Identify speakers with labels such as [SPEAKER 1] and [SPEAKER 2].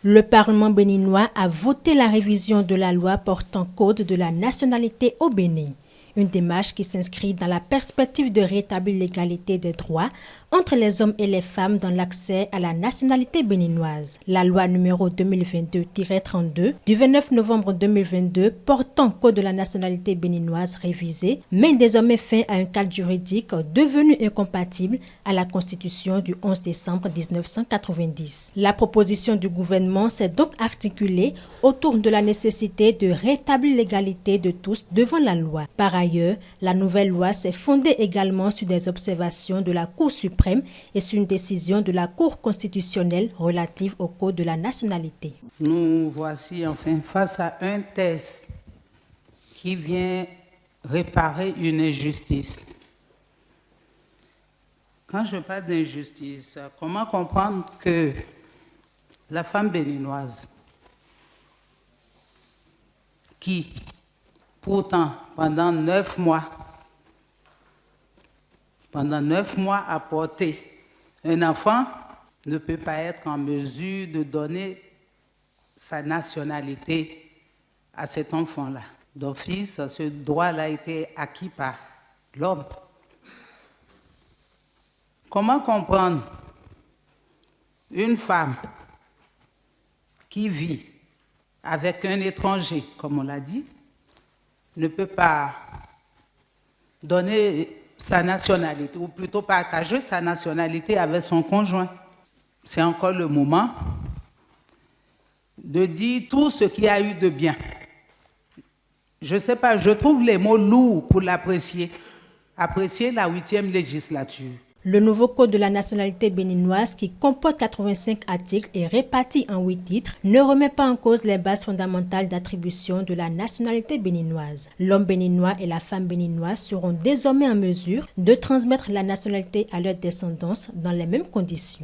[SPEAKER 1] Le Parlement béninois a voté la révision de la loi portant code de la nationalité au Bénin. Une démarche qui s'inscrit dans la perspective de rétablir l'égalité des droits entre les hommes et les femmes dans l'accès à la nationalité béninoise. La loi numéro 2022-32 du 29 novembre 2022 portant code de la nationalité béninoise révisé met désormais fin à un cadre juridique devenu incompatible à la Constitution du 11 décembre 1990. La proposition du gouvernement s'est donc articulée autour de la nécessité de rétablir l'égalité de tous devant la loi. Par ailleurs, la nouvelle loi s'est fondée également sur des observations de la Cour suprême et sur une décision de la Cour constitutionnelle relative au code de la nationalité.
[SPEAKER 2] Nous voici enfin face à un texte qui vient réparer une injustice. Quand je parle d'injustice, comment comprendre que la femme béninoise qui, pourtant, pendant 9 mois, a porté un enfant, ne peut pas être en mesure de donner sa nationalité à cet enfant-là. D'office, ce droit-là a été acquis par l'homme. Comment comprendre une femme qui vit avec un étranger, comme on l'a dit, ne peut pas donner sa nationalité, ou plutôt partager sa nationalité avec son conjoint? C'est encore le moment de dire tout ce qu'il y a eu de bien. Je ne sais pas, je trouve les mots lourds pour l'apprécier. Apprécier la 8e législature.
[SPEAKER 1] Le nouveau code de la nationalité béninoise, qui comporte 85 articles et réparti en 8 titres, ne remet pas en cause les bases fondamentales d'attribution de la nationalité béninoise. L'homme béninois et la femme béninoise seront désormais en mesure de transmettre la nationalité à leur descendance dans les mêmes conditions.